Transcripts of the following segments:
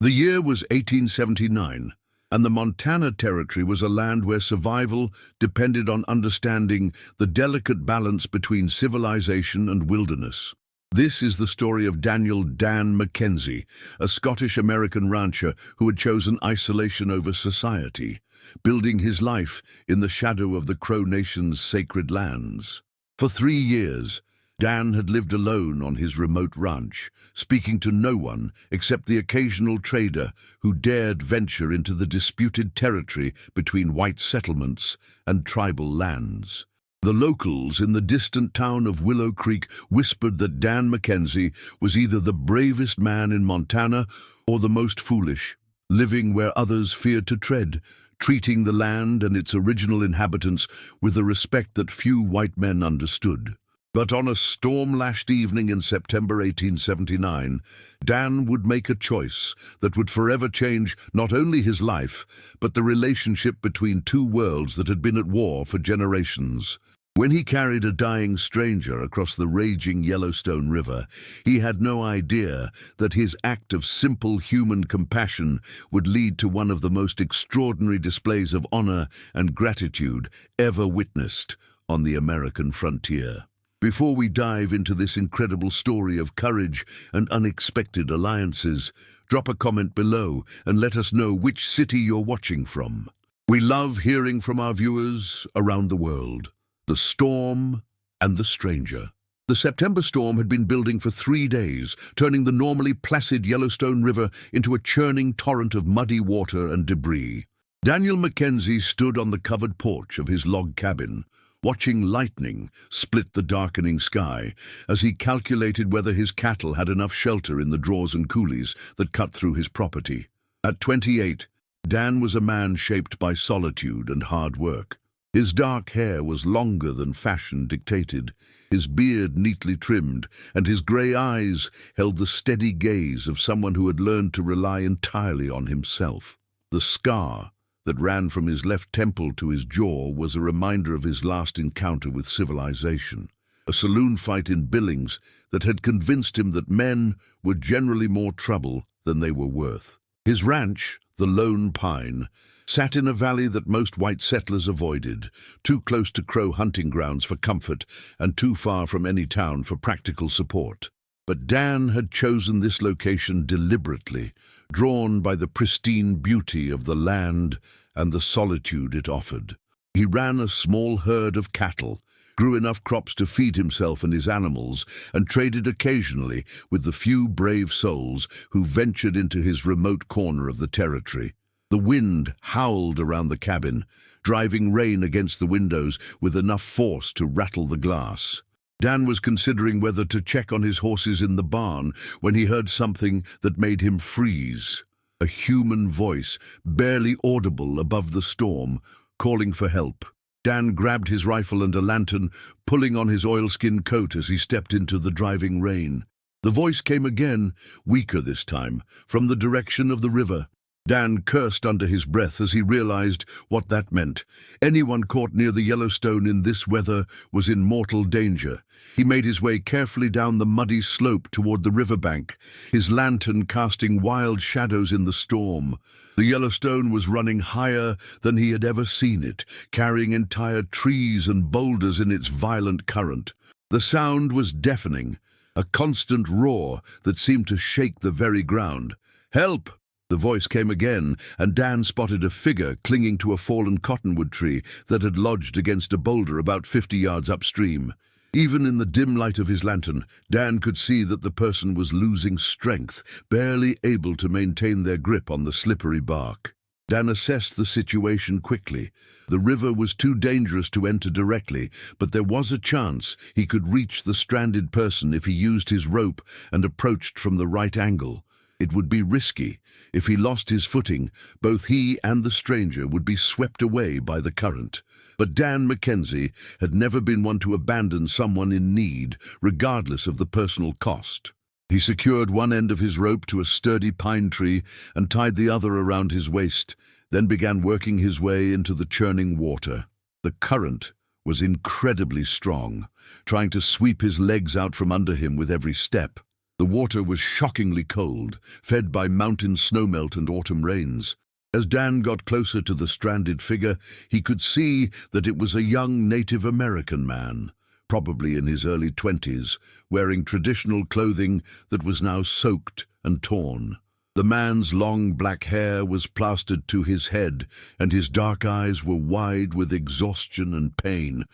The year was 1879, and the Montana Territory was a land where survival depended on understanding the delicate balance between civilization and wilderness. This is the story of Daniel "Dan" Mackenzie, a Scottish-American rancher who had chosen isolation over society, building his life in the shadow of the Crow Nation's sacred lands. For 3 years, Dan had lived alone on his remote ranch, speaking to no one except the occasional trader who dared venture into the disputed territory between white settlements and tribal lands. The locals in the distant town of Willow Creek whispered that Dan Mackenzie was either the bravest man in Montana or the most foolish, living where others feared to tread, treating the land and its original inhabitants with a respect that few white men understood. But on a storm-lashed evening in September 1879, Dan would make a choice that would forever change not only his life, but the relationship between two worlds that had been at war for generations. When he carried a dying stranger across the raging Yellowstone River, he had no idea that his act of simple human compassion would lead to one of the most extraordinary displays of honor and gratitude ever witnessed on the American frontier. Before we dive into this incredible story of courage and unexpected alliances, drop a comment below and let us know which city you're watching from. We love hearing from our viewers around the world. The storm and the stranger. The September storm had been building for 3 days, turning the normally placid Yellowstone River into a churning torrent of muddy water and debris. Daniel Mackenzie stood on the covered porch of his log cabin, watching lightning split the darkening sky as he calculated whether his cattle had enough shelter in the draws and coulees that cut through his property. At 28, Dan was a man shaped by solitude and hard work. His dark hair was longer than fashion dictated, his beard neatly trimmed, and his grey eyes held the steady gaze of someone who had learned to rely entirely on himself. The scar that ran from his left temple to his jaw was a reminder of his last encounter with civilization, a saloon fight in Billings that had convinced him that men were generally more trouble than they were worth. His ranch, the Lone Pine, sat in a valley that most white settlers avoided, too close to Crow hunting grounds for comfort and too far from any town for practical support. But Dan had chosen this location deliberately, drawn by the pristine beauty of the land and the solitude it offered. He ran a small herd of cattle, grew enough crops to feed himself and his animals, and traded occasionally with the few brave souls who ventured into his remote corner of the territory. The wind howled around the cabin, driving rain against the windows with enough force to rattle the glass. Dan was considering whether to check on his horses in the barn when he heard something that made him freeze. A human voice, barely audible above the storm, calling for help. Dan grabbed his rifle and a lantern, pulling on his oilskin coat as he stepped into the driving rain. The voice came again, weaker this time, from the direction of the river. Dan cursed under his breath as he realized what that meant. Anyone caught near the Yellowstone in this weather was in mortal danger. He made his way carefully down the muddy slope toward the riverbank, his lantern casting wild shadows in the storm. The Yellowstone was running higher than he had ever seen it, carrying entire trees and boulders in its violent current. The sound was deafening, a constant roar that seemed to shake the very ground. "Help!" The voice came again, and Dan spotted a figure clinging to a fallen cottonwood tree that had lodged against a boulder about 50 yards upstream. Even in the dim light of his lantern, Dan could see that the person was losing strength, barely able to maintain their grip on the slippery bark. Dan assessed the situation quickly. The river was too dangerous to enter directly, but there was a chance he could reach the stranded person if he used his rope and approached from the right angle. It would be risky. If he lost his footing, both he and the stranger would be swept away by the current. But Dan Mackenzie had never been one to abandon someone in need, regardless of the personal cost. He secured one end of his rope to a sturdy pine tree and tied the other around his waist, then began working his way into the churning water. The current was incredibly strong, trying to sweep his legs out from under him with every step. The water was shockingly cold, fed by mountain snowmelt and autumn rains. As Dan got closer to the stranded figure, he could see that it was a young Native American man, probably in his early 20s, wearing traditional clothing that was now soaked and torn. The man's long black hair was plastered to his head, and his dark eyes were wide with exhaustion and pain.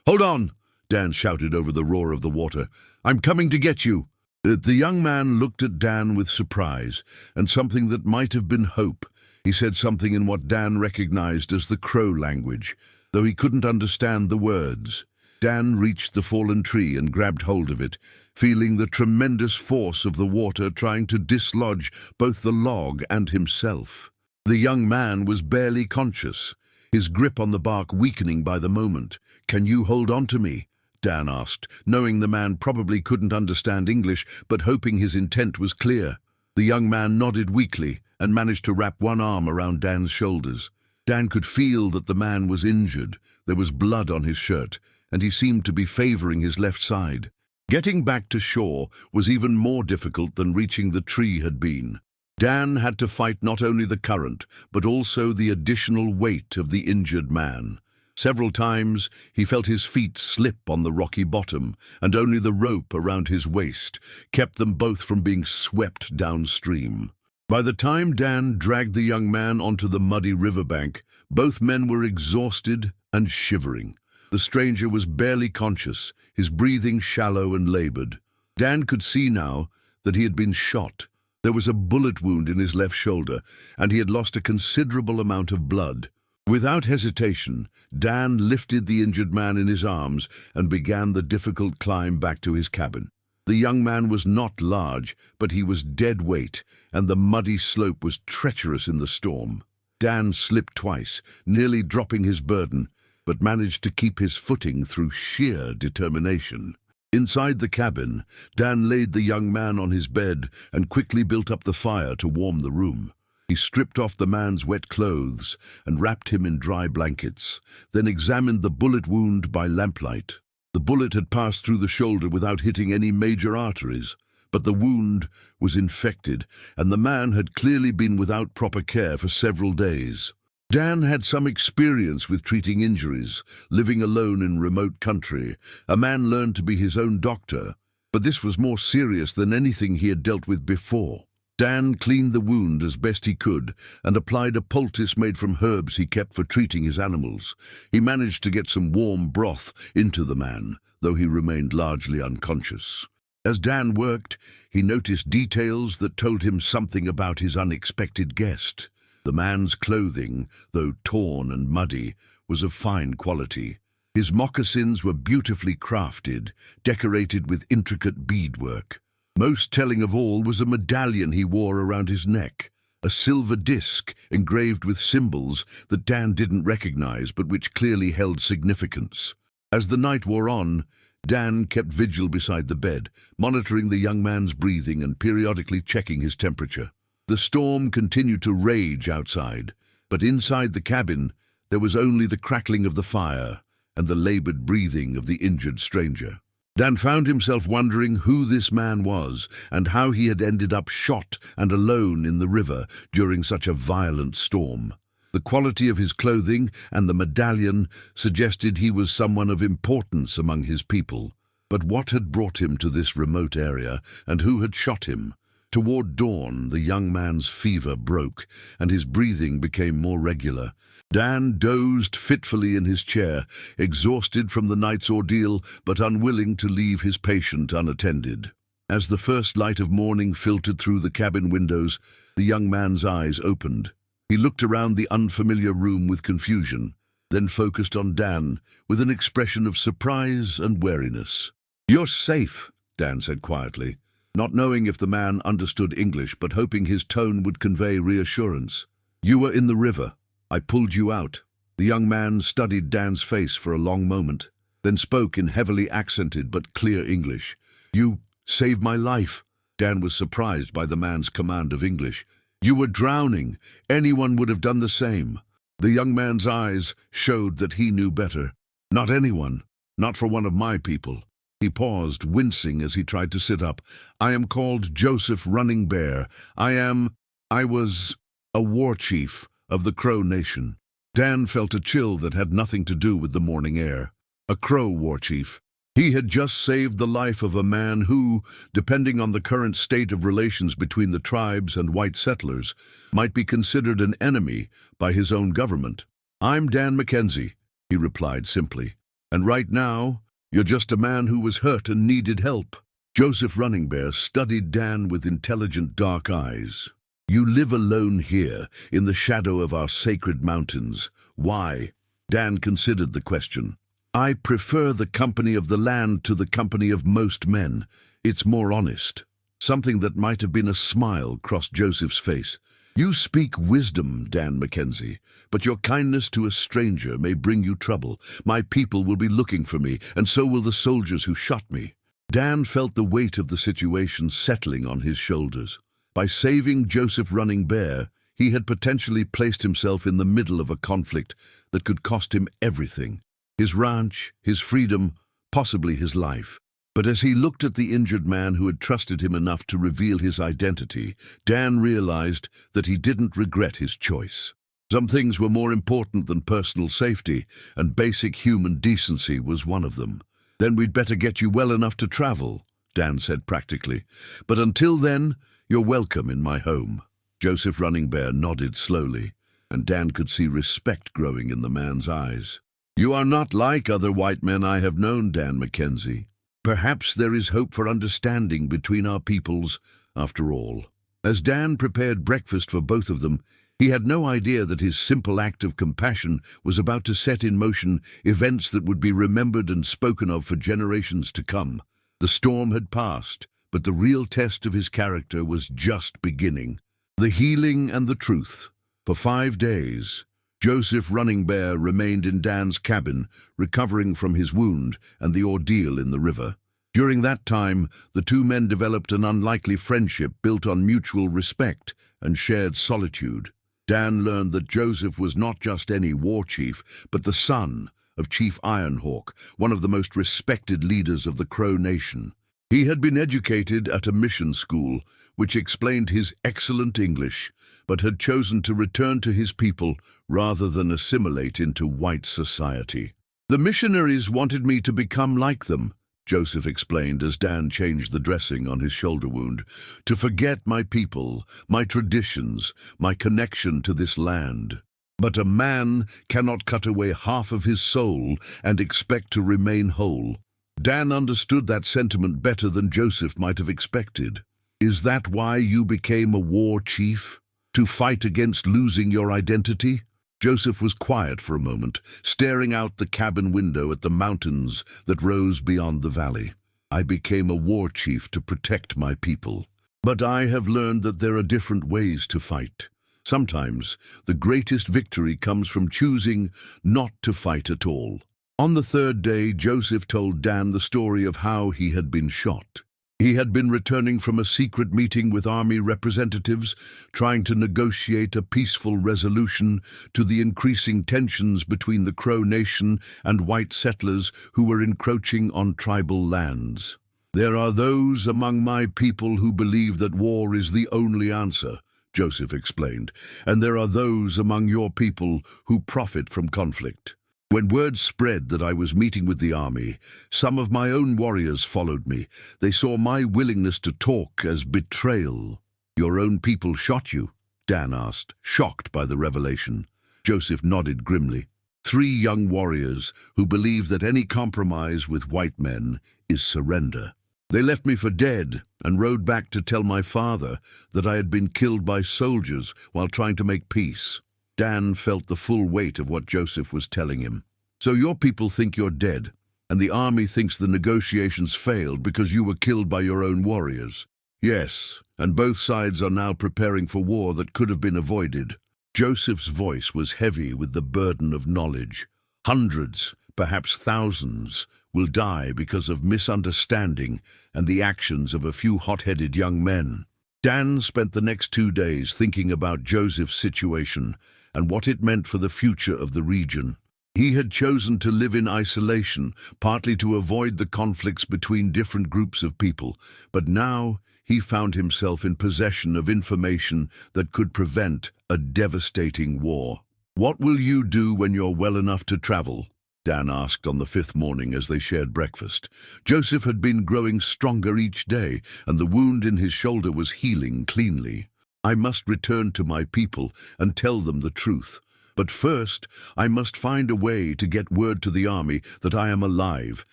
"Hold on!" Dan shouted over the roar of the water. "I'm coming to get you!" The young man looked at Dan with surprise, and something that might have been hope. He said something in what Dan recognized as the Crow language, though he couldn't understand the words. Dan reached the fallen tree and grabbed hold of it, feeling the tremendous force of the water trying to dislodge both the log and himself. The young man was barely conscious, his grip on the bark weakening by the moment. "Can you hold on to me?" Dan asked, knowing the man probably couldn't understand English, but hoping his intent was clear. The young man nodded weakly and managed to wrap one arm around Dan's shoulders. Dan could feel that the man was injured. There was blood on his shirt, and he seemed to be favoring his left side. Getting back to shore was even more difficult than reaching the tree had been. Dan had to fight not only the current, but also the additional weight of the injured man. Several times he felt his feet slip on the rocky bottom, and only the rope around his waist kept them both from being swept downstream. By the time Dan dragged the young man onto the muddy riverbank, both men were exhausted and shivering. The stranger was barely conscious, his breathing shallow and labored. Dan could see now that he had been shot. There was a bullet wound in his left shoulder, and he had lost a considerable amount of blood. Without hesitation, Dan lifted the injured man in his arms and began the difficult climb back to his cabin. The young man was not large, but he was dead weight, and the muddy slope was treacherous in the storm. Dan slipped twice, nearly dropping his burden, but managed to keep his footing through sheer determination. Inside the cabin, Dan laid the young man on his bed and quickly built up the fire to warm the room. He stripped off the man's wet clothes and wrapped him in dry blankets, then examined the bullet wound by lamplight. The bullet had passed through the shoulder without hitting any major arteries, but the wound was infected, and the man had clearly been without proper care for several days. Dan had some experience with treating injuries, living alone in remote country. A man learned to be his own doctor, but this was more serious than anything he had dealt with before. Dan cleaned the wound as best he could and applied a poultice made from herbs he kept for treating his animals. He managed to get some warm broth into the man, though he remained largely unconscious. As Dan worked, he noticed details that told him something about his unexpected guest. The man's clothing, though torn and muddy, was of fine quality. His moccasins were beautifully crafted, decorated with intricate beadwork. Most telling of all was a medallion he wore around his neck, a silver disc engraved with symbols that Dan didn't recognize but which clearly held significance. As the night wore on, Dan kept vigil beside the bed, monitoring the young man's breathing and periodically checking his temperature. The storm continued to rage outside, but inside the cabin there was only the crackling of the fire and the labored breathing of the injured stranger. Dan found himself wondering who this man was and how he had ended up shot and alone in the river during such a violent storm. The quality of his clothing and the medallion suggested he was someone of importance among his people. But what had brought him to this remote area, and who had shot him? Toward dawn, the young man's fever broke, and his breathing became more regular. Dan dozed fitfully in his chair, exhausted from the night's ordeal, but unwilling to leave his patient unattended. As the first light of morning filtered through the cabin windows, the young man's eyes opened. He looked around the unfamiliar room with confusion, then focused on Dan with an expression of surprise and wariness. "You're safe," Dan said quietly, not knowing if the man understood English, but hoping his tone would convey reassurance. "You were in the river. I pulled you out." The young man studied Dan's face for a long moment, then spoke in heavily accented but clear English. "You saved my life." Dan was surprised by the man's command of English. "You were drowning. Anyone would have done the same." The young man's eyes showed that he knew better. "Not anyone. Not for one of my people. He paused, wincing as he tried to sit up. "I am called Joseph Running Bear. I was a war chief of the Crow Nation." Dan felt a chill that had nothing to do with the morning air. A Crow war chief. He had just saved the life of a man who, depending on the current state of relations between the tribes and white settlers, might be considered an enemy by his own government. "I'm Dan Mackenzie," he replied simply. "And right now, you're just a man who was hurt and needed help." Joseph Running Bear studied Dan with intelligent dark eyes. "You live alone here, in the shadow of our sacred mountains. Why?" Dan considered the question. "I prefer the company of the land to the company of most men. It's more honest." Something that might have been a smile crossed Joseph's face. "You speak wisdom, Dan Mackenzie, but your kindness to a stranger may bring you trouble. My people will be looking for me, and so will the soldiers who shot me." Dan felt the weight of the situation settling on his shoulders. By saving Joseph Running Bear, he had potentially placed himself in the middle of a conflict that could cost him everything. His ranch, his freedom, possibly his life. But as he looked at the injured man who had trusted him enough to reveal his identity, Dan realized that he didn't regret his choice. Some things were more important than personal safety, and basic human decency was one of them. "Then we'd better get you well enough to travel," Dan said practically. "But until then, you're welcome in my home." Joseph Running Bear nodded slowly, and Dan could see respect growing in the man's eyes. "You are not like other white men I have known, Dan Mackenzie. Perhaps there is hope for understanding between our peoples, after all." As Dan prepared breakfast for both of them, he had no idea that his simple act of compassion was about to set in motion events that would be remembered and spoken of for generations to come. The storm had passed, but the real test of his character was just beginning. The healing and the truth. For 5 days, Joseph Running Bear remained in Dan's cabin, recovering from his wound and the ordeal in the river. During that time, the two men developed an unlikely friendship built on mutual respect and shared solitude. Dan learned that Joseph was not just any war chief, but the son of Chief Ironhawk, one of the most respected leaders of the Crow Nation. He had been educated at a mission school, which explained his excellent English, but had chosen to return to his people rather than assimilate into white society. "The missionaries wanted me to become like them," Joseph explained as Dan changed the dressing on his shoulder wound, "to forget my people, my traditions, my connection to this land. But a man cannot cut away half of his soul and expect to remain whole." Dan understood that sentiment better than Joseph might have expected. "Is that why you became a war chief? To fight against losing your identity?" Joseph was quiet for a moment, staring out the cabin window at the mountains that rose beyond the valley. "I became a war chief to protect my people. But I have learned that there are different ways to fight. Sometimes the greatest victory comes from choosing not to fight at all." On the 3rd day, Joseph told Dan the story of how he had been shot. He had been returning from a secret meeting with army representatives, trying to negotiate a peaceful resolution to the increasing tensions between the Crow Nation and white settlers who were encroaching on tribal lands. "There are those among my people who believe that war is the only answer," Joseph explained, "and there are those among your people who profit from conflict. When word spread that I was meeting with the army, some of my own warriors followed me. They saw my willingness to talk as betrayal." "Your own people shot you?" Dan asked, shocked by the revelation. Joseph nodded grimly. 3 young warriors who believe that any compromise with white men is surrender. They left me for dead and rode back to tell my father that I had been killed by soldiers while trying to make peace." Dan felt the full weight of what Joseph was telling him. "So your people think you're dead, and the army thinks the negotiations failed because you were killed by your own warriors?" "Yes, and both sides are now preparing for war that could have been avoided." Joseph's voice was heavy with the burden of knowledge. "Hundreds, perhaps thousands, will die because of misunderstanding and the actions of a few hot-headed young men." Dan spent the next 2 days thinking about Joseph's situation and what it meant for the future of the region. He had chosen to live in isolation, partly to avoid the conflicts between different groups of people, but now he found himself in possession of information that could prevent a devastating war. "What will you do when you're well enough to travel?" Dan asked on the fifth morning as they shared breakfast. Joseph had been growing stronger each day, and the wound in his shoulder was healing cleanly. "I must return to my people and tell them the truth. But first, I must find a way to get word to the army that I am alive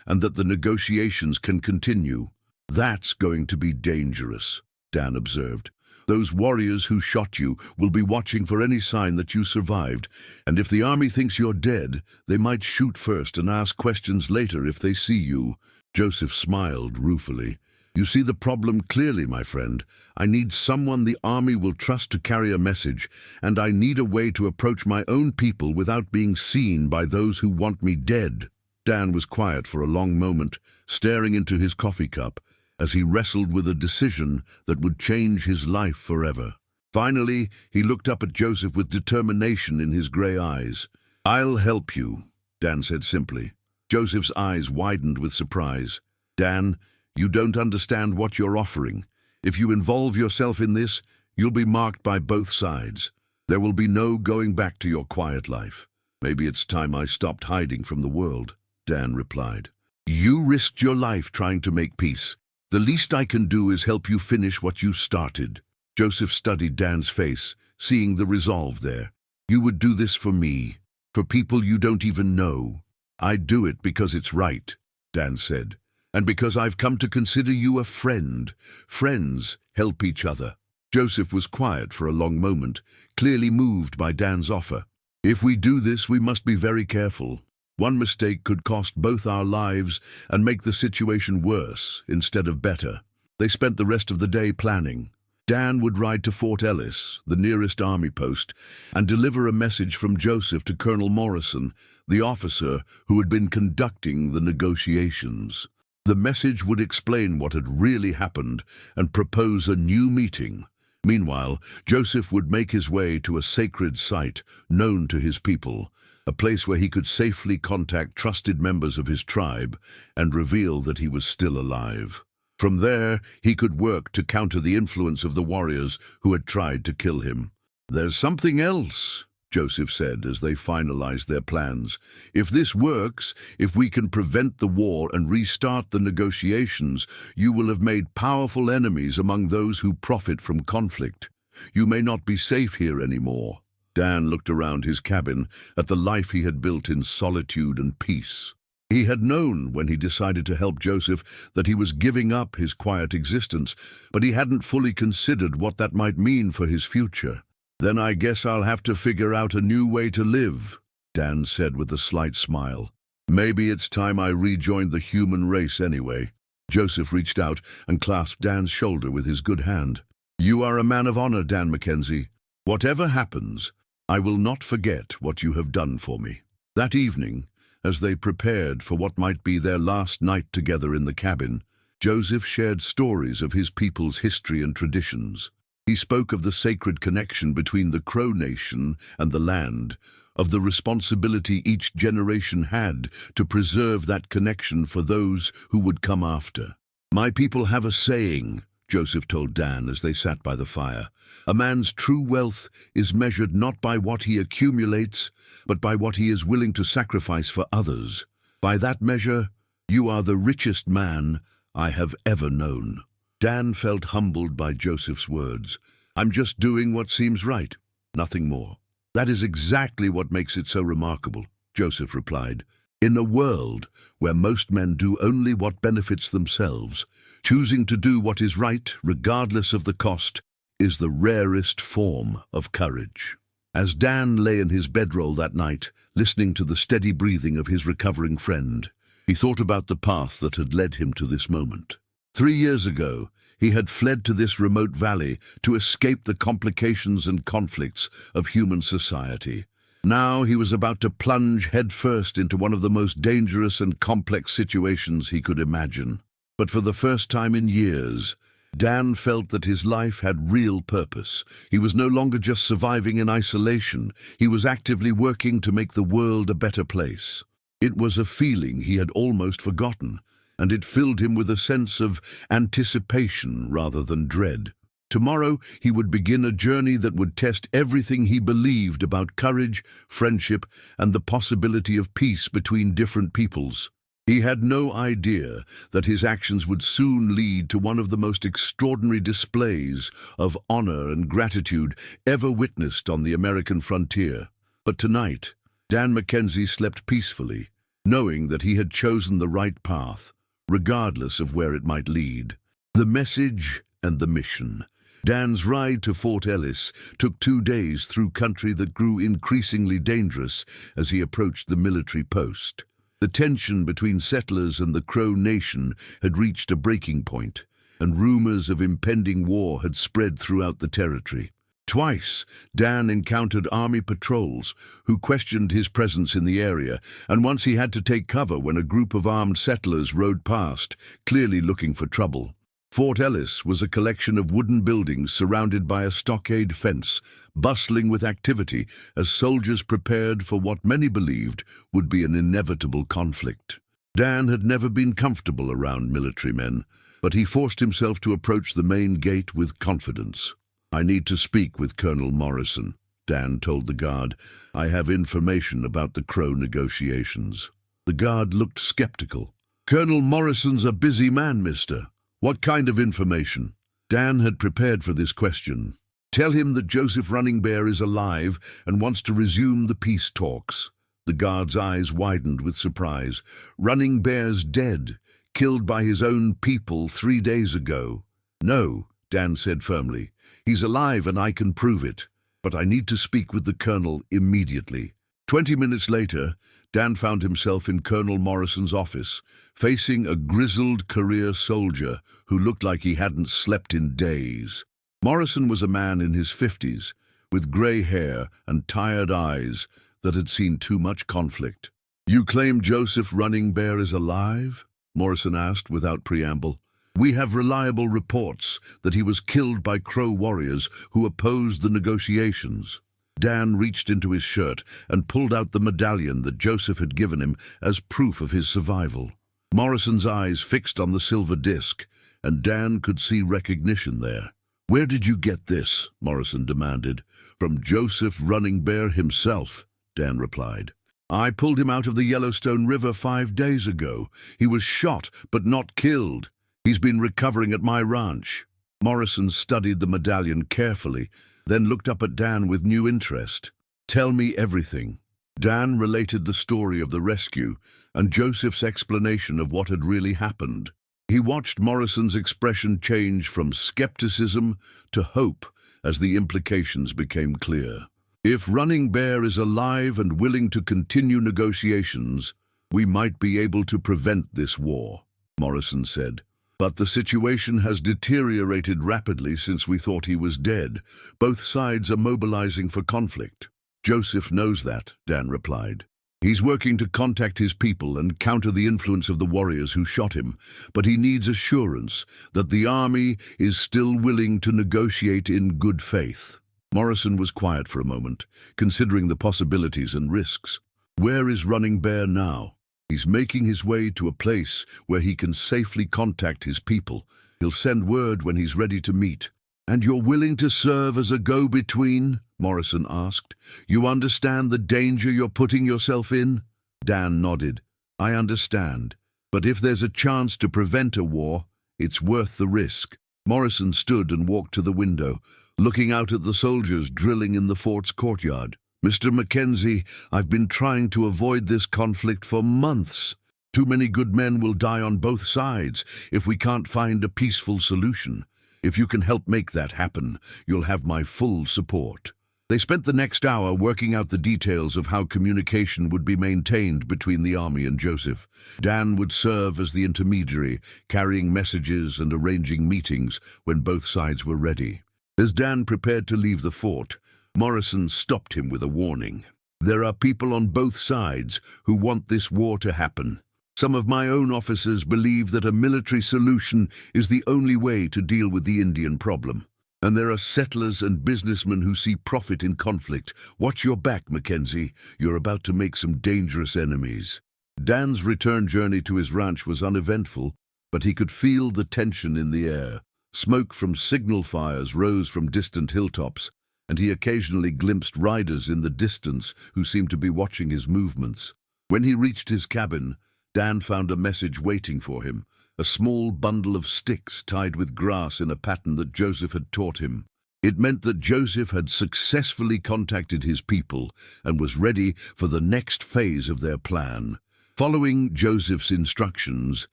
and that the negotiations can continue." "That's going to be dangerous," Dan observed. "Those warriors who shot you will be watching for any sign that you survived, and if the army thinks you're dead, they might shoot first and ask questions later if they see you." Joseph smiled ruefully. "You see the problem clearly, my friend. I need someone the army will trust to carry a message, and I need a way to approach my own people without being seen by those who want me dead." Dan was quiet for a long moment, staring into his coffee cup, as he wrestled with a decision that would change his life forever. Finally, he looked up at Joseph with determination in his grey eyes. "I'll help you," Dan said simply. Joseph's eyes widened with surprise. "Dan, you don't understand what you're offering. If you involve yourself in this, you'll be marked by both sides. There will be no going back to your quiet life." "Maybe it's time I stopped hiding from the world," Dan replied. "You risked your life trying to make peace. The least I can do is help you finish what you started." Joseph studied Dan's face, seeing the resolve there. "You would do this for me, for people you don't even know." "I'd do it because it's right," Dan said, "and because I've come to consider you a friend. Friends help each other." Joseph was quiet for a long moment, clearly moved by Dan's offer. "If we do this, we must be very careful. One mistake could cost both our lives and make the situation worse instead of better." They spent the rest of the day planning. Dan would ride to Fort Ellis, the nearest army post, and deliver a message from Joseph to Colonel Morrison, the officer who had been conducting the negotiations. The message would explain what had really happened and propose a new meeting. Meanwhile, Joseph would make his way to a sacred site known to his people, a place where he could safely contact trusted members of his tribe and reveal that he was still alive. From there, he could work to counter the influence of the warriors who had tried to kill him. "There's something else," Joseph said as they finalized their plans. "If this works, if we can prevent the war and restart the negotiations, you will have made powerful enemies among those who profit from conflict. You may not be safe here anymore." Dan looked around his cabin at the life he had built in solitude and peace. He had known when he decided to help Joseph that he was giving up his quiet existence, but he hadn't fully considered what that might mean for his future. "Then I guess I'll have to figure out a new way to live," Dan said with a slight smile. "Maybe it's time I rejoined the human race anyway." Joseph reached out and clasped Dan's shoulder with his good hand. "You are a man of honor, Dan Mackenzie. Whatever happens, I will not forget what you have done for me." That evening, as they prepared for what might be their last night together in the cabin, Joseph shared stories of his people's history and traditions. He spoke of the sacred connection between the Crow Nation and the land, of the responsibility each generation had to preserve that connection for those who would come after. "My people have a saying," Joseph told Dan as they sat by the fire. "A man's true wealth is measured not by what he accumulates, but by what he is willing to sacrifice for others. By that measure, you are the richest man I have ever known." Dan felt humbled by Joseph's words. "I'm just doing what seems right, nothing more." "That is exactly what makes it so remarkable," Joseph replied. "In a world where most men do only what benefits themselves, choosing to do what is right, regardless of the cost, is the rarest form of courage." As Dan lay in his bedroll that night, listening to the steady breathing of his recovering friend, he thought about the path that had led him to this moment. 3 years ago, he had fled to this remote valley to escape the complications and conflicts of human society. Now he was about to plunge headfirst into one of the most dangerous and complex situations he could imagine. But for the first time in years, Dan felt that his life had real purpose. He was no longer just surviving in isolation. He was actively working to make the world a better place. It was a feeling he had almost forgotten, and it filled him with a sense of anticipation rather than dread. Tomorrow he would begin a journey that would test everything he believed about courage, friendship, and the possibility of peace between different peoples. He had no idea that his actions would soon lead to one of the most extraordinary displays of honor and gratitude ever witnessed on the American frontier. But tonight, Dan Mackenzie slept peacefully, knowing that he had chosen the right path, regardless of where it might lead. The message and the mission. Dan's ride to Fort Ellis took 2 days through country that grew increasingly dangerous as he approached the military post. The tension between settlers and the Crow Nation had reached a breaking point, and rumors of impending war had spread throughout the territory. Twice, Dan encountered army patrols who questioned his presence in the area, and once he had to take cover when a group of armed settlers rode past, clearly looking for trouble. Fort Ellis was a collection of wooden buildings surrounded by a stockade fence, bustling with activity as soldiers prepared for what many believed would be an inevitable conflict. Dan had never been comfortable around military men, but he forced himself to approach the main gate with confidence. "I need to speak with Colonel Morrison," Dan told the guard. "I have information about the Crow negotiations." The guard looked skeptical. "Colonel Morrison's a busy man, mister. What kind of information?" Dan had prepared for this question. "Tell him that Joseph Running Bear is alive and wants to resume the peace talks." The guard's eyes widened with surprise. "Running Bear's dead, killed by his own people 3 days ago." "No," Dan said firmly. "He's alive and I can prove it. But I need to speak with the colonel immediately." 20 minutes later, Dan found himself in Colonel Morrison's office, facing a grizzled career soldier who looked like he hadn't slept in days. Morrison was a man in his 50s, with grey hair and tired eyes that had seen too much conflict. "You claim Joseph Running Bear is alive?" Morrison asked without preamble. "We have reliable reports that he was killed by Crow warriors who opposed the negotiations." Dan reached into his shirt and pulled out the medallion that Joseph had given him as proof of his survival. Morrison's eyes fixed on the silver disc, and Dan could see recognition there. "Where did you get this?" Morrison demanded. "From Joseph Running Bear himself," Dan replied. "I pulled him out of the Yellowstone River 5 days ago. He was shot, but not killed. He's been recovering at my ranch." Morrison studied the medallion carefully, then looked up at Dan with new interest. "Tell me everything." Dan related the story of the rescue and Joseph's explanation of what had really happened. He watched Morrison's expression change from skepticism to hope as the implications became clear. "If Running Bear is alive and willing to continue negotiations, we might be able to prevent this war," Morrison said. "But the situation has deteriorated rapidly since we thought he was dead. Both sides are mobilizing for conflict." "Joseph knows that," Dan replied. "He's working to contact his people and counter the influence of the warriors who shot him, but he needs assurance that the army is still willing to negotiate in good faith." Morrison was quiet for a moment, considering the possibilities and risks. "Where is Running Bear now?" "He's making his way to a place where he can safely contact his people. He'll send word when he's ready to meet." "And you're willing to serve as a go-between?" Morrison asked. "You understand the danger you're putting yourself in?" Dan nodded. "I understand. But if there's a chance to prevent a war, it's worth the risk." Morrison stood and walked to the window, looking out at the soldiers drilling in the fort's courtyard. "Mr. Mackenzie, I've been trying to avoid this conflict for months. Too many good men will die on both sides if we can't find a peaceful solution. If you can help make that happen, you'll have my full support." They spent the next hour working out the details of how communication would be maintained between the army and Joseph. Dan would serve as the intermediary, carrying messages and arranging meetings when both sides were ready. As Dan prepared to leave the fort, Morrison stopped him with a warning. "There are people on both sides who want this war to happen. Some of my own officers believe that a military solution is the only way to deal with the Indian problem. And there are settlers and businessmen who see profit in conflict. Watch your back, Mackenzie. You're about to make some dangerous enemies. Dan's return journey to his ranch was uneventful, but he could feel the tension in the air. Smoke from signal fires rose from distant hilltops, and he occasionally glimpsed riders in the distance who seemed to be watching his movements. When he reached his cabin, Dan found a message waiting for him, a small bundle of sticks tied with grass in a pattern that Joseph had taught him. It meant that Joseph had successfully contacted his people and was ready for the next phase of their plan. Following Joseph's instructions,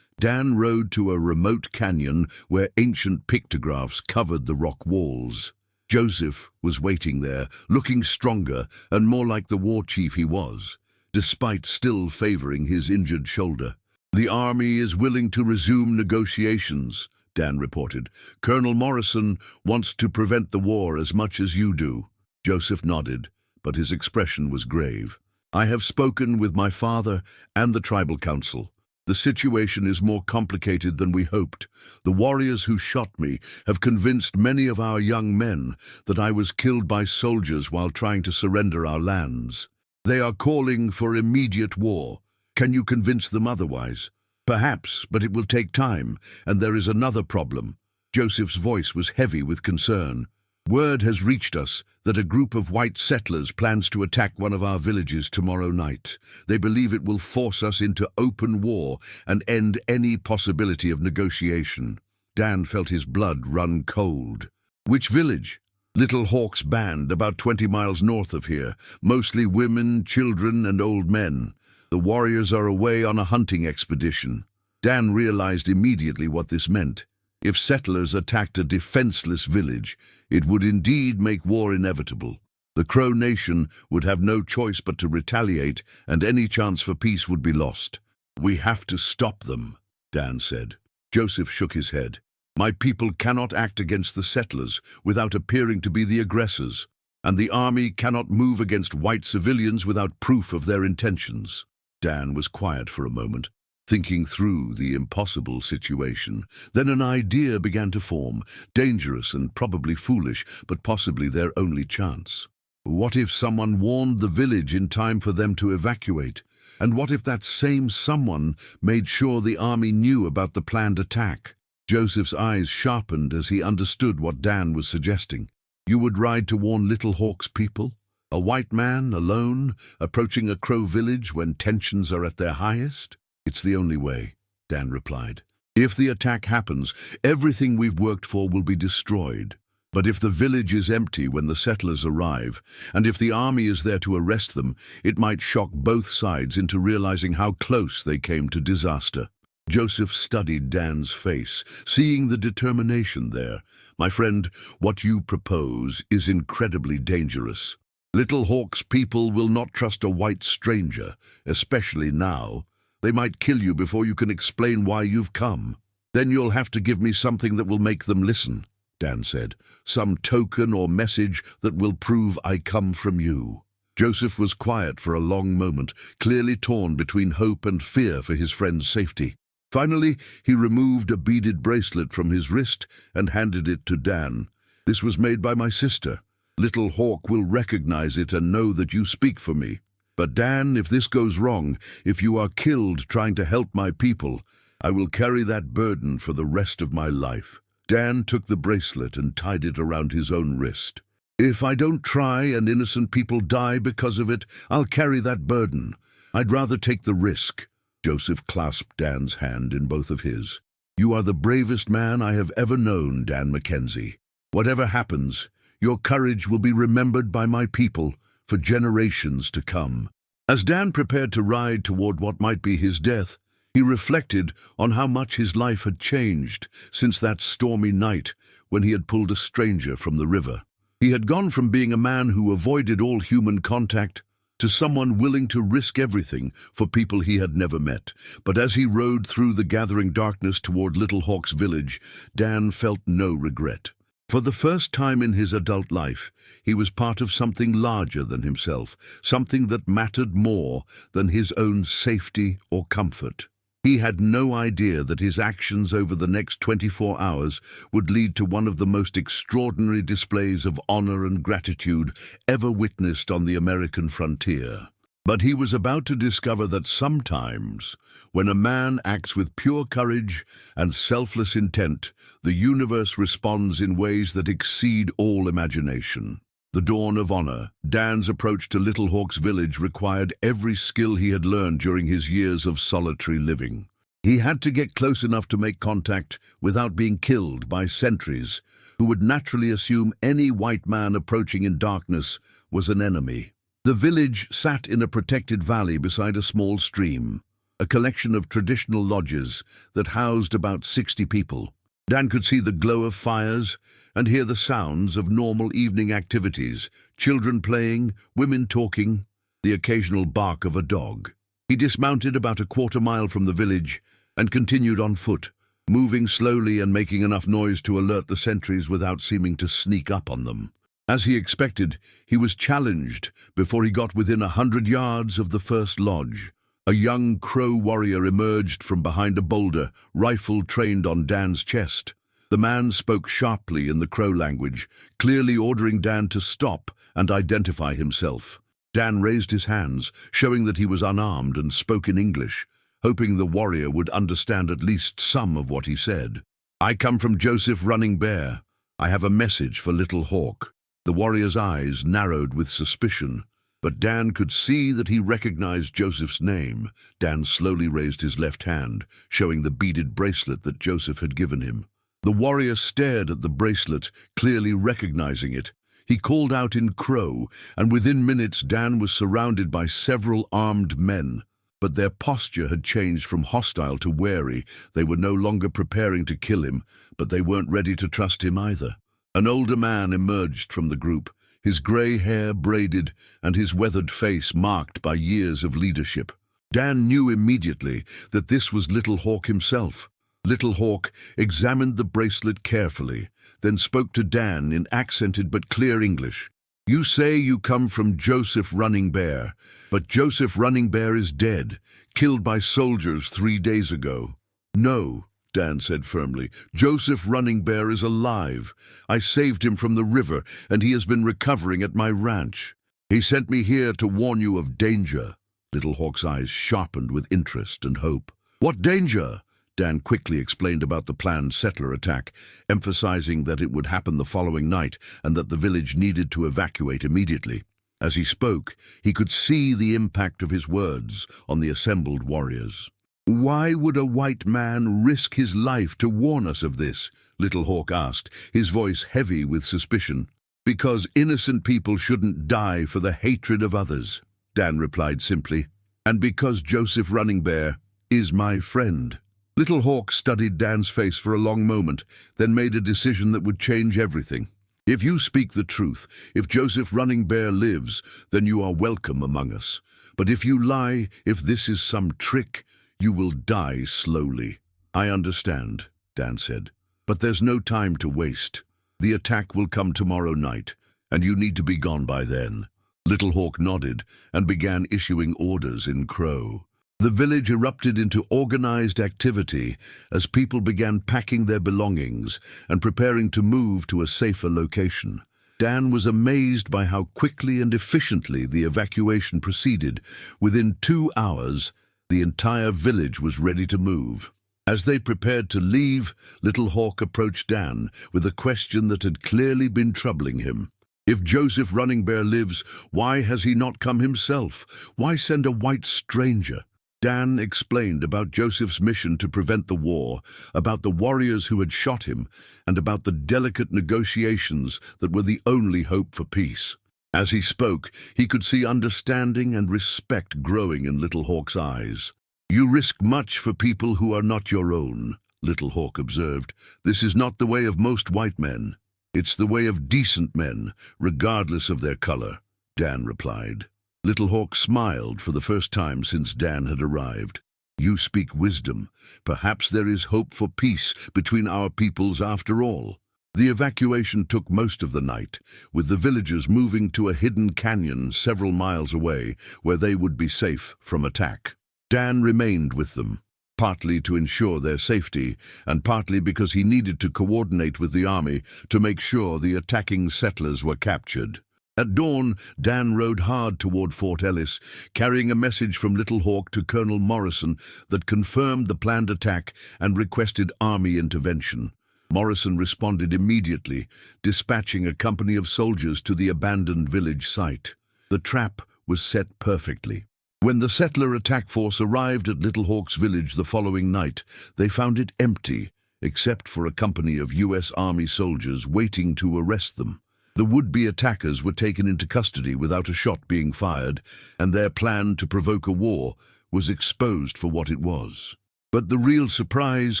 Dan rode to a remote canyon where ancient pictographs covered the rock walls. Joseph was waiting there, looking stronger and more like the war chief he was, despite still favoring his injured shoulder. "The army is willing to resume negotiations," Dan reported. "Colonel Morrison wants to prevent the war as much as you do." Joseph nodded, but his expression was grave. "I have spoken with my father and the tribal council. The situation is more complicated than we hoped. The warriors who shot me have convinced many of our young men that I was killed by soldiers while trying to surrender our lands. They are calling for immediate war. Can you convince them otherwise?" "Perhaps, but it will take time, and there is another problem." Joseph's voice was heavy with concern. "Word has reached us that a group of white settlers plans to attack one of our villages tomorrow night. They believe it will force us into open war and end any possibility of negotiation." Dan felt his blood run cold. "Which village?" "Little Hawk's Band, about 20 miles north of here. Mostly women, children, and old men. The warriors are away on a hunting expedition." Dan realized immediately what this meant. If settlers attacked a defenseless village, it would indeed make war inevitable. The Crow Nation would have no choice but to retaliate, and any chance for peace would be lost. "We have to stop them," Dan said. Joseph shook his head. "My people cannot act against the settlers without appearing to be the aggressors, and the army cannot move against white civilians without proof of their intentions." Dan was quiet for a moment, thinking through the impossible situation. Then an idea began to form, dangerous and probably foolish, but possibly their only chance. What if someone warned the village in time for them to evacuate? And what if that same someone made sure the army knew about the planned attack? Joseph's eyes sharpened as he understood what Dan was suggesting. "You would ride to warn Little Hawk's people? A white man, alone, approaching a Crow village when tensions are at their highest?" "It's the only way," Dan replied. "If the attack happens, everything we've worked for will be destroyed. But if the village is empty when the settlers arrive, and if the army is there to arrest them, it might shock both sides into realizing how close they came to disaster." Joseph studied Dan's face, seeing the determination there. "My friend, what you propose is incredibly dangerous. Little Hawk's people will not trust a white stranger, especially now. They might kill you before you can explain why you've come. Then you'll have to give me something that will make them listen," Dan said. "Some token or message that will prove I come from you." Joseph was quiet for a long moment, clearly torn between hope and fear for his friend's safety. Finally, he removed a beaded bracelet from his wrist and handed it to Dan. "This was made by my sister. Little Hawk will recognize it and know that you speak for me. But Dan, if this goes wrong, if you are killed trying to help my people, I will carry that burden for the rest of my life." Dan took the bracelet and tied it around his own wrist. "If I don't try and innocent people die because of it, I'll carry that burden. I'd rather take the risk." Joseph clasped Dan's hand in both of his. "You are the bravest man I have ever known, Dan Mackenzie. Whatever happens, your courage will be remembered by my people for generations to come." As Dan prepared to ride toward what might be his death, he reflected on how much his life had changed since that stormy night when he had pulled a stranger from the river. He had gone from being a man who avoided all human contact to someone willing to risk everything for people he had never met. But as he rode through the gathering darkness toward Little Hawk's village, Dan felt no regret. For the first time in his adult life, he was part of something larger than himself, something that mattered more than his own safety or comfort. He had no idea that his actions over the next 24 hours would lead to one of the most extraordinary displays of honor and gratitude ever witnessed on the American frontier. But he was about to discover that sometimes, when a man acts with pure courage and selfless intent, the universe responds in ways that exceed all imagination. The dawn of honor. Dan's approach to Little Hawk's village required every skill he had learned during his years of solitary living. He had to get close enough to make contact without being killed by sentries, who would naturally assume any white man approaching in darkness was an enemy. The village sat in a protected valley beside a small stream, a collection of traditional lodges that housed about 60 people. Dan could see the glow of fires and hear the sounds of normal evening activities, children playing, women talking, the occasional bark of a dog. He dismounted about a quarter-mile from the village and continued on foot, moving slowly and making enough noise to alert the sentries without seeming to sneak up on them. As he expected, he was challenged before he got within 100 yards of the first lodge. A young Crow warrior emerged from behind a boulder, rifle trained on Dan's chest. The man spoke sharply in the Crow language, clearly ordering Dan to stop and identify himself. Dan raised his hands, showing that he was unarmed, and spoke in English, hoping the warrior would understand at least some of what he said. "I come from Joseph Running Bear. I have a message for Little Hawk." The warrior's eyes narrowed with suspicion, but Dan could see that he recognized Joseph's name. Dan slowly raised his left hand, showing the beaded bracelet that Joseph had given him. The warrior stared at the bracelet, clearly recognizing it. He called out in Crow, and within minutes Dan was surrounded by several armed men. But their posture had changed from hostile to wary. They were no longer preparing to kill him, but they weren't ready to trust him either. An older man emerged from the group, his grey hair braided and his weathered face marked by years of leadership. Dan knew immediately that this was Little Hawk himself. Little Hawk examined the bracelet carefully, then spoke to Dan in accented but clear English. "You say you come from Joseph Running Bear, but Joseph Running Bear is dead, killed by soldiers 3 days ago." "No," Dan said firmly. "Joseph Running Bear is alive. I saved him from the river, and he has been recovering at my ranch. He sent me here to warn you of danger." Little Hawk's eyes sharpened with interest and hope. "What danger?" Dan quickly explained about the planned settler attack, emphasizing that it would happen the following night and that the village needed to evacuate immediately. As he spoke, he could see the impact of his words on the assembled warriors. "Why would a white man risk his life to warn us of this?" Little Hawk asked, his voice heavy with suspicion. "Because innocent people shouldn't die for the hatred of others," Dan replied simply. "And because Joseph Running Bear is my friend." Little Hawk studied Dan's face for a long moment, then made a decision that would change everything. "If you speak the truth, if Joseph Running Bear lives, then you are welcome among us. But if you lie, if this is some trick, you will die slowly." "I understand," Dan said, "but there's no time to waste. The attack will come tomorrow night, and you need to be gone by then." Little Hawk nodded and began issuing orders in Crow. The village erupted into organized activity as people began packing their belongings and preparing to move to a safer location. Dan was amazed by how quickly and efficiently the evacuation proceeded. Within 2 hours, the entire village was ready to move. As they prepared to leave, Little Hawk approached Dan with a question that had clearly been troubling him. "If Joseph Running Bear lives, why has he not come himself? Why send a white stranger?" Dan explained about Joseph's mission to prevent the war, about the warriors who had shot him, and about the delicate negotiations that were the only hope for peace. As he spoke, he could see understanding and respect growing in Little Hawk's eyes. "You risk much for people who are not your own," Little Hawk observed. "This is not the way of most white men. It's the way of decent men, regardless of their color," Dan replied. Little Hawk smiled for the first time since Dan had arrived. "You speak wisdom. Perhaps there is hope for peace between our peoples after all." The evacuation took most of the night, with the villagers moving to a hidden canyon several miles away where they would be safe from attack. Dan remained with them, partly to ensure their safety, and partly because he needed to coordinate with the army to make sure the attacking settlers were captured. At dawn, Dan rode hard toward Fort Ellis, carrying a message from Little Hawk to Colonel Morrison that confirmed the planned attack and requested army intervention. Morrison responded immediately, dispatching a company of soldiers to the abandoned village site. The trap was set perfectly. When the settler attack force arrived at Little Hawk's village the following night, they found it empty, except for a company of U.S. Army soldiers waiting to arrest them. The would-be attackers were taken into custody without a shot being fired, and their plan to provoke a war was exposed for what it was. But the real surprise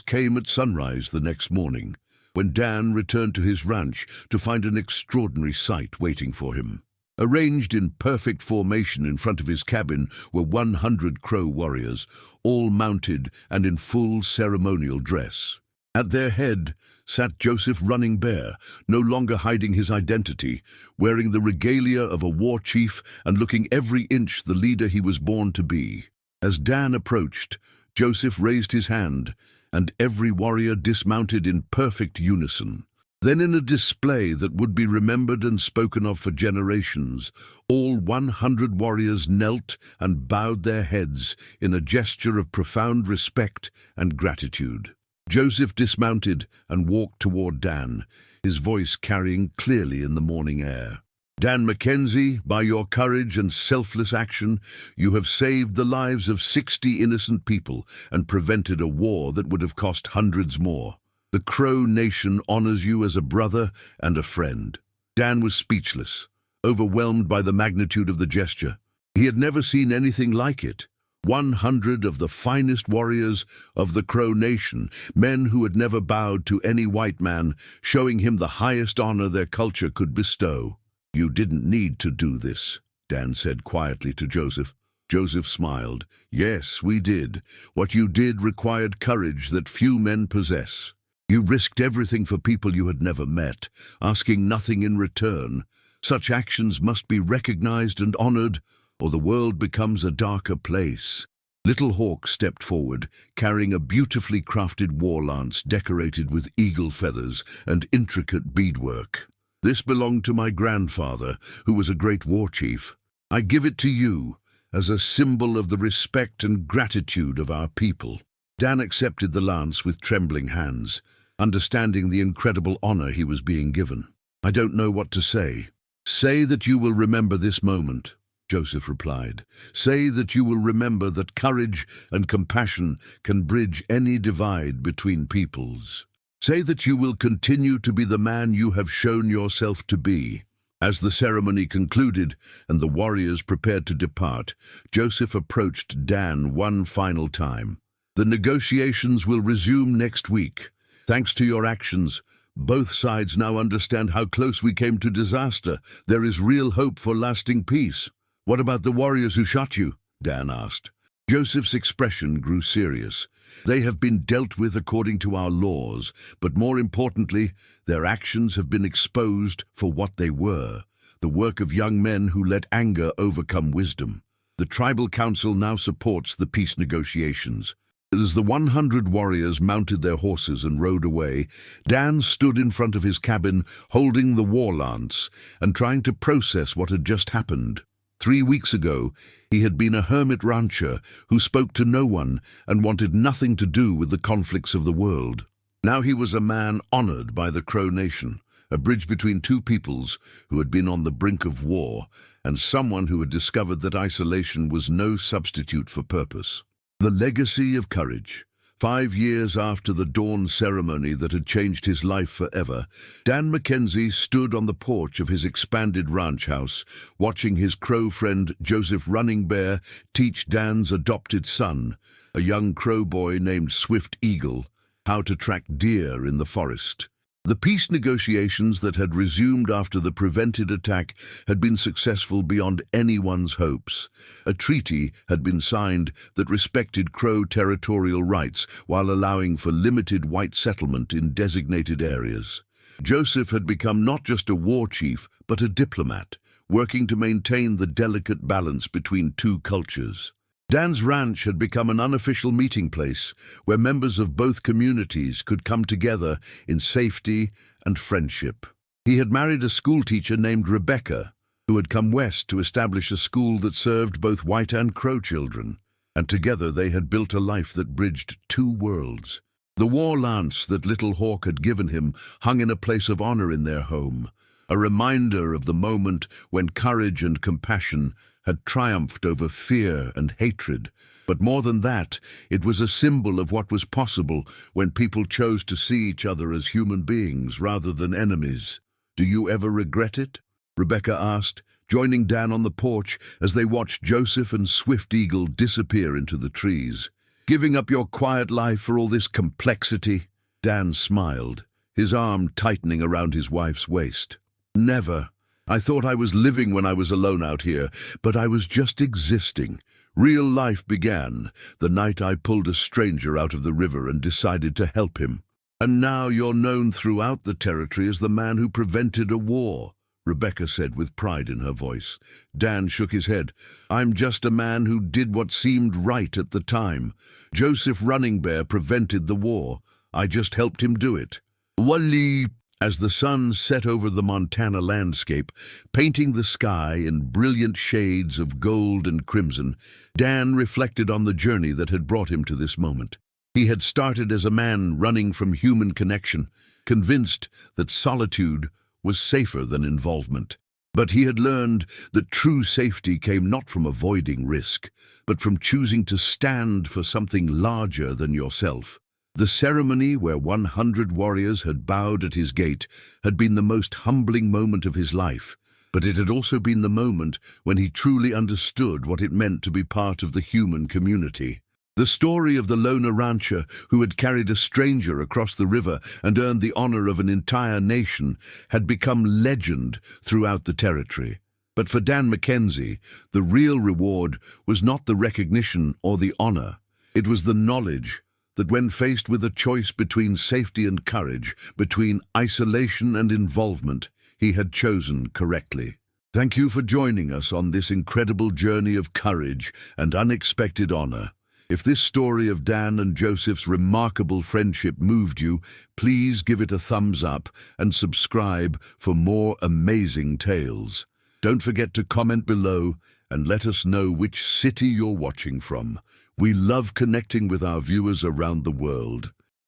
came at sunrise the next morning, when Dan returned to his ranch to find an extraordinary sight waiting for him. Arranged in perfect formation in front of his cabin were 100 Crow warriors, all mounted and in full ceremonial dress. At their head sat Joseph Running Bear, no longer hiding his identity, wearing the regalia of a war chief and looking every inch the leader he was born to be. As Dan approached, Joseph raised his hand, and every warrior dismounted in perfect unison. Then, in a display that would be remembered and spoken of for generations, all 100 warriors knelt and bowed their heads in a gesture of profound respect and gratitude. Joseph dismounted and walked toward Dan, his voice carrying clearly in the morning air. Dan Mackenzie, by your courage and selfless action, you have saved the lives of 60 innocent people and prevented a war that would have cost hundreds more. The Crow Nation honors you as a brother and a friend. Dan was speechless, overwhelmed by the magnitude of the gesture. He had never seen anything like it. 100 of the finest warriors of the Crow Nation, men who had never bowed to any white man, showing him the highest honor their culture could bestow. You didn't need to do this, Dan said quietly to Joseph. Joseph smiled. Yes, we did. What you did required courage that few men possess. You risked everything for people you had never met, asking nothing in return. Such actions must be recognized and honored, or the world becomes a darker place. Little Hawk stepped forward, carrying a beautifully crafted war lance decorated with eagle feathers and intricate beadwork. This belonged to my grandfather, who was a great war chief. I give it to you as a symbol of the respect and gratitude of our people. Dan accepted the lance with trembling hands, understanding the incredible honor he was being given. I don't know what to say. Say that you will remember this moment, Joseph replied. Say that you will remember that courage and compassion can bridge any divide between peoples. Say that you will continue to be the man you have shown yourself to be. As the ceremony concluded and the warriors prepared to depart, Joseph approached Dan one final time. The negotiations will resume next week. Thanks to your actions, both sides now understand how close we came to disaster. There is real hope for lasting peace. What about the warriors who shot you? Dan asked. Joseph's expression grew serious. They have been dealt with according to our laws, but more importantly, their actions have been exposed for what they were, the work of young men who let anger overcome wisdom. The tribal council now supports the peace negotiations. As the 100 warriors mounted their horses and rode away, Dan stood in front of his cabin, holding the war lance and trying to process what had just happened. 3 weeks ago, he had been a hermit rancher who spoke to no one and wanted nothing to do with the conflicts of the world. Now he was a man honored by the Crow Nation, a bridge between two peoples who had been on the brink of war, and someone who had discovered that isolation was no substitute for purpose. The legacy of courage. 5 years after the dawn ceremony that had changed his life forever, Dan Mackenzie stood on the porch of his expanded ranch house, watching his Crow friend Joseph Running Bear teach Dan's adopted son, a young Crow boy named Swift Eagle, how to track deer in the forest. The peace negotiations that had resumed after the prevented attack had been successful beyond anyone's hopes. A treaty had been signed that respected Crow territorial rights while allowing for limited white settlement in designated areas. Joseph had become not just a war chief, but a diplomat, working to maintain the delicate balance between two cultures. Dan's ranch had become an unofficial meeting place where members of both communities could come together in safety and friendship. He had married a schoolteacher named Rebecca, who had come west to establish a school that served both white and Crow children, and together they had built a life that bridged two worlds. The war lance that Little Hawk had given him hung in a place of honor in their home, a reminder of the moment when courage and compassion had triumphed over fear and hatred. But more than that, it was a symbol of what was possible when people chose to see each other as human beings rather than enemies. "Do you ever regret it?" Rebecca asked, joining Dan on the porch as they watched Joseph and Swift Eagle disappear into the trees. "Giving up your quiet life for all this complexity?" Dan smiled, his arm tightening around his wife's waist. "Never. I thought I was living when I was alone out here, but I was just existing. Real life began the night I pulled a stranger out of the river and decided to help him. And now you're known throughout the territory as the man who prevented a war," Rebecca said with pride in her voice. Dan shook his head. "I'm just a man who did what seemed right at the time. Joseph Running Bear prevented the war. I just helped him do it." Wally. As the sun set over the Montana landscape, painting the sky in brilliant shades of gold and crimson, Dan reflected on the journey that had brought him to this moment. He had started as a man running from human connection, convinced that solitude was safer than involvement. But he had learned that true safety came not from avoiding risk, but from choosing to stand for something larger than yourself. The ceremony where 100 warriors had bowed at his gate had been the most humbling moment of his life, but it had also been the moment when he truly understood what it meant to be part of the human community. The story of the loner rancher who had carried a stranger across the river and earned the honor of an entire nation had become legend throughout the territory. But for Dan Mackenzie, the real reward was not the recognition or the honor. It was the knowledge that when faced with a choice between safety and courage, between isolation and involvement, he had chosen correctly. Thank you for joining us on this incredible journey of courage and unexpected honor. If this story of Dan and Joseph's remarkable friendship moved you, please give it a thumbs up and subscribe for more amazing tales. Don't forget to comment below and let us know which city you're watching from. We love connecting with our viewers around the world.